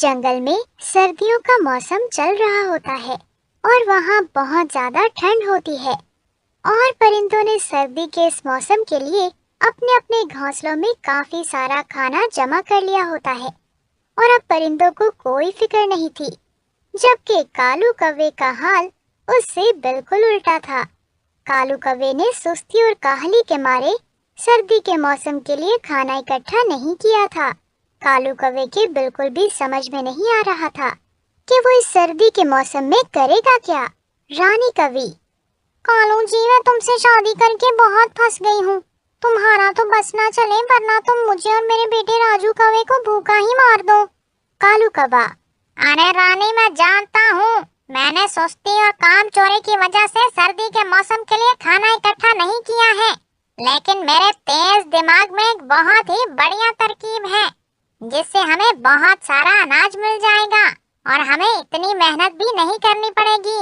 जंगल में सर्दियों का मौसम चल रहा होता है और वहाँ बहुत ज्यादा ठंड होती है और परिंदों ने सर्दी के इस मौसम के लिए अपने अपने घोंसलों में काफी सारा खाना जमा कर लिया होता है और अब परिंदों को कोई फिक्र नहीं थी, जबकि कालू कौवे का हाल उससे बिल्कुल उल्टा था। कालू कौवे ने सुस्ती और काहली के मारे सर्दी के मौसम के लिए खाना इकट्ठा नहीं किया था। कालू कौवे के बिल्कुल भी समझ में नहीं आ रहा था कि वो इस सर्दी के मौसम में करेगा क्या। रानी कौवी: कालू जी, मैं तुमसे शादी करके बहुत फंस गई हूँ। तुम्हारा तो बस ना चले, वरना तुम मुझे और मेरे बेटे राजू कौवे को भूखा ही मार दो। कालू कौवा: अरे रानी, मैं जानता हूँ, मैंने सुस्ती और काम चोरी की वजह से सर्दी के मौसम के लिए खाना इकट्ठा नहीं किया है, लेकिन मेरे तेज दिमाग में एक बहुत ही बढ़िया तरकीब है जिससे हमें बहुत सारा अनाज मिल जाएगा और हमें इतनी मेहनत भी नहीं करनी पड़ेगी।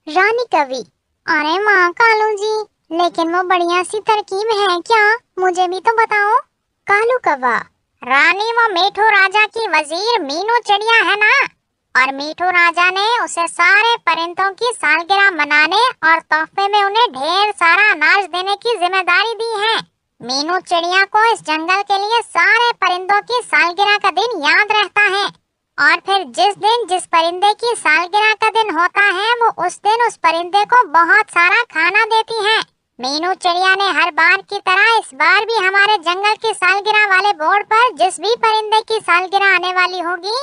रानी कौवी: अरे माँ कालू जी, लेकिन वो बढ़िया सी तरकीब है क्या? मुझे भी तो बताओ। कालू कौवा: रानी, वो मीठू राजा की वजीर मीनू चिड़िया है ना, और मीठू राजा ने उसे सारे परिंदों की सालगिरह मनाने और तोहफे में उन्हें ढेर सारा अनाज देने की जिम्मेदारी दी है। मीनू चिड़िया को इस जंगल के लिए सारे परिंदों की सालगिरह का दिन याद रहता है, और फिर जिस दिन जिस परिंदे की सालगिरह का दिन होता है वो उस दिन उस परिंदे को बहुत सारा खाना देती है। मीनू चिड़िया ने हर बार की तरह इस बार भी हमारे जंगल की सालगिरह वाले बोर्ड पर जिस भी परिंदे की सालगिरह आने वाली होगी,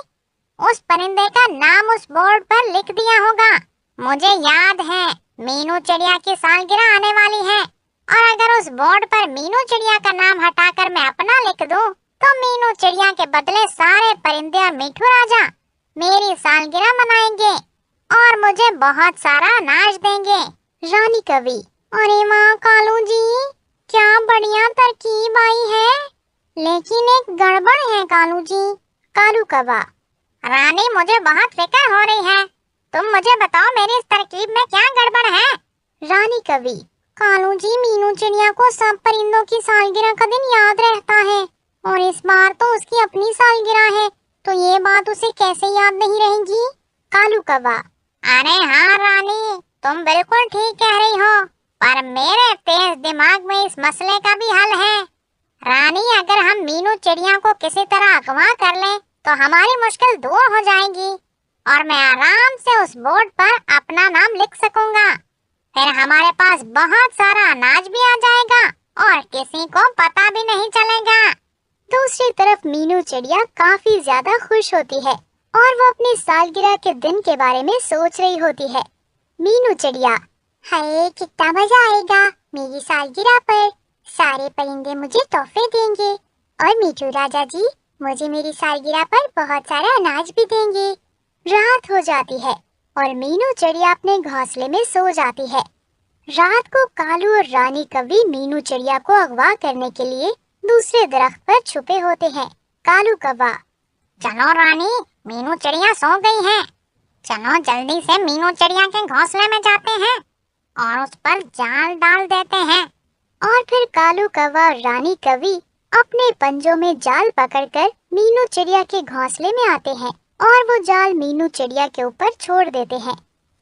उस परिंदे का नाम उस बोर्ड पर लिख दिया होगा। मुझे याद है मीनू चिड़िया की सालगिरह आने वाली है, और अगर उस बोर्ड पर मीनू चिड़िया का नाम हटाकर मैं अपना लिख दूं, तो मीनू चिड़िया के बदले सारे परिंदे और मीठू राजा मेरी सालगिरह मनाएंगे और मुझे बहुत सारा अनाज देंगे। रानी कौवी: अरे वाह कालू जी, क्या बढ़िया तरकीब आई है, लेकिन एक गड़बड़ है कालू जी। कालू कौवा: रानी, मुझे बहुत फिक्र हो रही है, तुम मुझे बताओ मेरी इस तरकीब में क्या गड़बड़ है। रानी कौवी: कालू जी, मीनू चिड़िया को सब परिंदों की सालगिरह का दिन याद रहता है, और इस बार तो उसकी अपनी सालगिरह है, तो ये बात उसे कैसे याद नहीं रहेगी। कालू कौवा: अरे हाँ रानी, तुम बिल्कुल ठीक कह रही हो, पर मेरे तेज दिमाग में इस मसले का भी हल है। रानी, अगर हम मीनू चिड़िया को किसी तरह अगवा कर लें तो हमारी मुश्किल दूर हो जाएगी और मैं आराम से उस बोर्ड पर अपना नाम लिख सकूंगा। फिर हमारे पास बहुत सारा अनाज भी आ जाएगा और किसी को पता भी नहीं चलेगा। दूसरी तरफ मीनू चिड़िया काफी ज्यादा खुश होती है और वो अपनी सालगिरह के दिन के बारे में सोच रही होती है। मीनू चिड़िया: हाय, कितना मजा आएगा मेरी सालगिरह पर, सारे परिंदे मुझे तोहफे देंगे और मीठू राजा जी मुझे मेरी सालगिरह पर बहुत सारा अनाज भी देंगे। रात हो जाती है और मीनू चिड़िया अपने घोंसले में सो जाती है। रात को कालू और रानी कौवी मीनू चिड़िया को अगवा करने के लिए दूसरे दरख्त पर छुपे होते हैं। कालू कौवा: चलो रानी, मीनू चिड़िया सो गई है, चलो जल्दी से मीनू चिड़िया के घोंसले में जाते हैं और उस पर जाल डाल देते हैं। और फिर कालू कौवा और रानी कौवी अपने पंजों में जाल पकड़कर मीनू चिड़िया के घोंसले में आते हैं और वो जाल मीनू चिड़िया के ऊपर छोड़ देते हैं।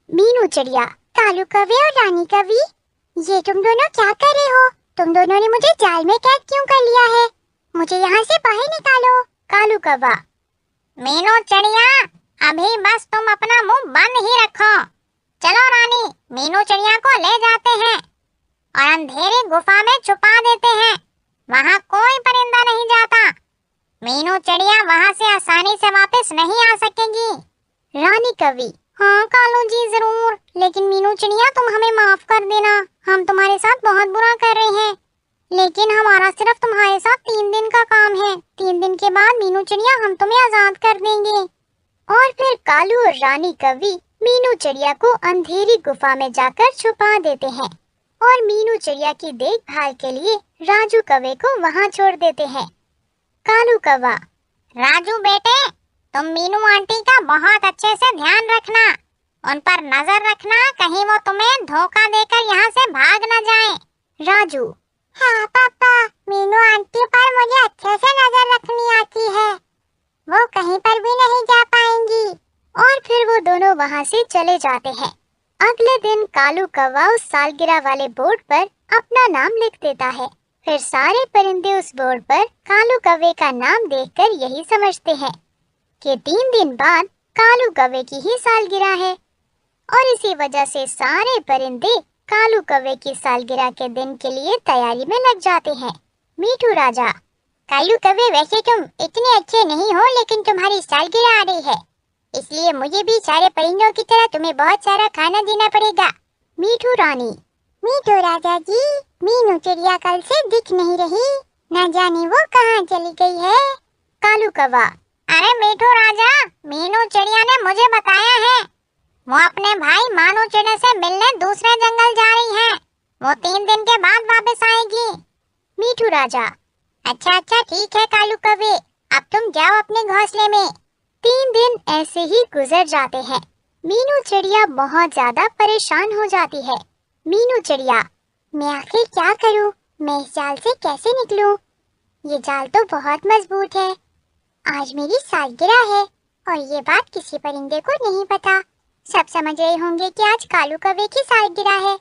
मीनू चिड़िया: कालू कौवे और रानी कौवी, ये तुम दोनों क्या कर रहे हो? तुम दोनों ने मुझे जाल में कैद क्यों कर लिया है? मुझे यहाँ से बाहर निकालो। कालू कौवा: मीनू चिड़िया, अभी बस तुम अपना मुंह बंद ही रखो। चलो रानी, मीनू चिड़िया को ले जाते हैं और अंधेरी गुफा में छुपा देते हैं, वहाँ कोई परिंदा नहीं जाता। मीनू चिड़िया वहाँ से आसानी से वापस नहीं आ सकेगी। रानी कौवी: हाँ कालू जी, जरूर, लेकिन मीनू चिड़िया तुम हमें माफ कर देना, हम तुम्हारे साथ बहुत बुरा कर रहे हैं, लेकिन हमारा सिर्फ तुम्हारे साथ 3 दिन का काम है। 3 दिन के बाद मीनू चिड़िया हम तुम्हें आजाद कर देंगे। और फिर कालू और रानी कौवी मीनू चिड़िया को अंधेरी गुफा में जाकर छुपा देते हैं और मीनू चिड़िया की देखभाल के लिए राजू कौवे को वहाँ छोड़ देते हैं। कालू कौवा: राजू बेटे, तुम मीनू आंटी का बहुत अच्छे से ध्यान रखना, उन पर नजर रखना, कहीं वो तुम्हें धोखा देकर यहाँ से भाग न जाए। राजू: हाँ पापा, मीनू आंटी पर मुझे अच्छे से नजर रखनी आती है, वो कहीं पर भी नहीं जा पाएंगी। वहाँ से चले जाते हैं। अगले दिन कालू कौवा उस सालगिरह वाले बोर्ड पर अपना नाम लिख देता है। फिर सारे परिंदे उस बोर्ड पर कालू कौवे का नाम देखकर यही समझते हैं कि 3 दिन बाद कालू कौवे की ही सालगिरह है, और इसी वजह से सारे परिंदे कालू कौवे की सालगिरह के दिन के लिए तैयारी में लग जाते हैं। मीठू राजा, कालू कौवे वैसे तुम इतने अच्छे नहीं हो, लेकिन तुम्हारी सालगिरह आ रही है, इसलिए मुझे भी सारे परिंदों की तरह तुम्हें बहुत सारा खाना देना पड़ेगा। मीठू रानी, मीठू राजा जी, मीनू चिड़िया कल से दिख नहीं रही, न जाने वो कहाँ चली गई है। कालू कौवा, अरे मीठू राजा, मीनू चिड़िया ने मुझे बताया है वो अपने भाई मानू चिड़िया से मिलने दूसरे जंगल जा रही है। वो 3 दिन के बाद वापस आएगी। मीठू राजा, अच्छा अच्छा ठीक है कालू कौवे, अब तुम जाओ अपने घोंसले में। 3 दिन ऐसे ही गुजर जाते हैं। मीनू चिड़िया बहुत ज्यादा परेशान हो जाती है। मीनू चिड़िया, मैं आखिर क्या करूं? मैं इस जाल से कैसे निकलूं? ये जाल तो बहुत मजबूत है। आज मेरी सालगिरह है और ये बात किसी परिंदे को नहीं पता। सब समझ रहे होंगे कि आज कालू कौवे की सालगिरह है,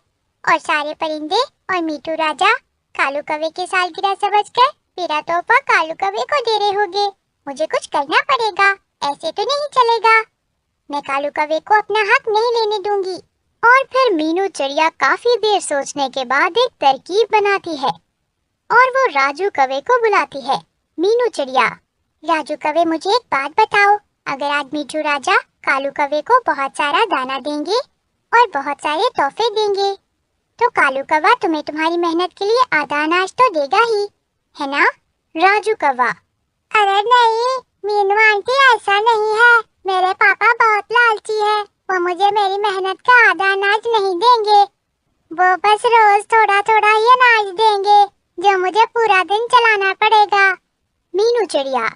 और सारे परिंदे और मीठू राजा कालू कौवे की सालगिरह समझकर मेरा तोहफा कालू कौवे को दे रहे होंगे। मुझे कुछ करना पड़ेगा, ऐसे तो नहीं चलेगा। मैं कालू कौवे को अपना हक नहीं लेने दूंगी। और फिर मीनू चिड़िया काफी देर सोचने के बाद एक तरकीब बनाती है और वो राजू कौवे को बुलाती है। मीनू चिड़िया, राजू कौवे मुझे एक बात बताओ, अगर आज मीठू राजा कालू कौवे को बहुत सारा दाना देंगे और बहुत सारे तोहफे देंगे, तो कालू कौवा तुम्हें तुम्हारी मेहनत के लिए आधा अनाज तो देगा ही, है ना? राजू कौवा, अरे नहीं मीनू आंटी, ऐसा नहीं है, मेरे पापा बहुत लालची है, वो मुझे मेरी मेहनत का आधा अनाज नहीं देंगे, वो बस रोज थोड़ा थोड़ा ही अनाज देंगे जो मुझे पूरा दिन चलाना पड़ेगा। मीनू चिड़िया,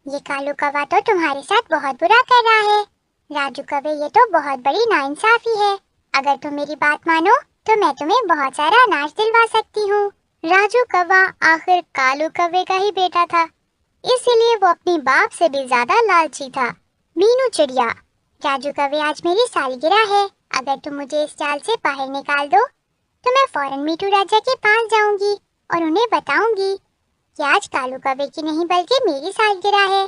ये कालू कौवा तो तुम्हारे साथ बहुत बुरा कर रहा है। राजू कौवे, ये तो बहुत बड़ी नाइंसाफी है। अगर तुम मेरी बात मानो तो मैं तुम्हें बहुत सारा अनाज दिलवा सकती हूँ। राजू कौवा आखिर कालू कौवे का ही बेटा था, इसीलिए वो अपनी बाप से भी ज्यादा लालची था। मीनू चिड़िया, राजू कौवे आज मेरी सालगिरह है, अगर तुम मुझे इस जाल से बाहर निकाल दो तो मैं फौरन मीठू राजा के पास जाऊंगी और उन्हें बताऊंगी कि आज कालू कौवे की नहीं बल्कि मेरी सालगिरह है।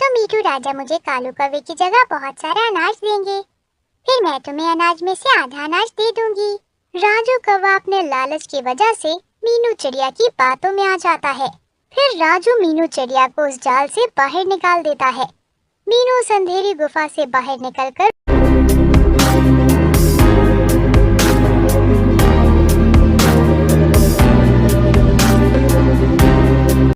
तो मीठू राजा मुझे कालू कौवे की जगह बहुत सारा अनाज देंगे, फिर मैं तुम्हें अनाज में से आधा अनाज दे दूंगी। राजू कौवा अपने लालच की वजह से मीनू चिड़िया की बातों में आ जाता है। फिर राजू मीनू चिड़िया को उस जाल से बाहर निकाल देता है। मीनू उस अंधेरी गुफा से बाहर निकलकर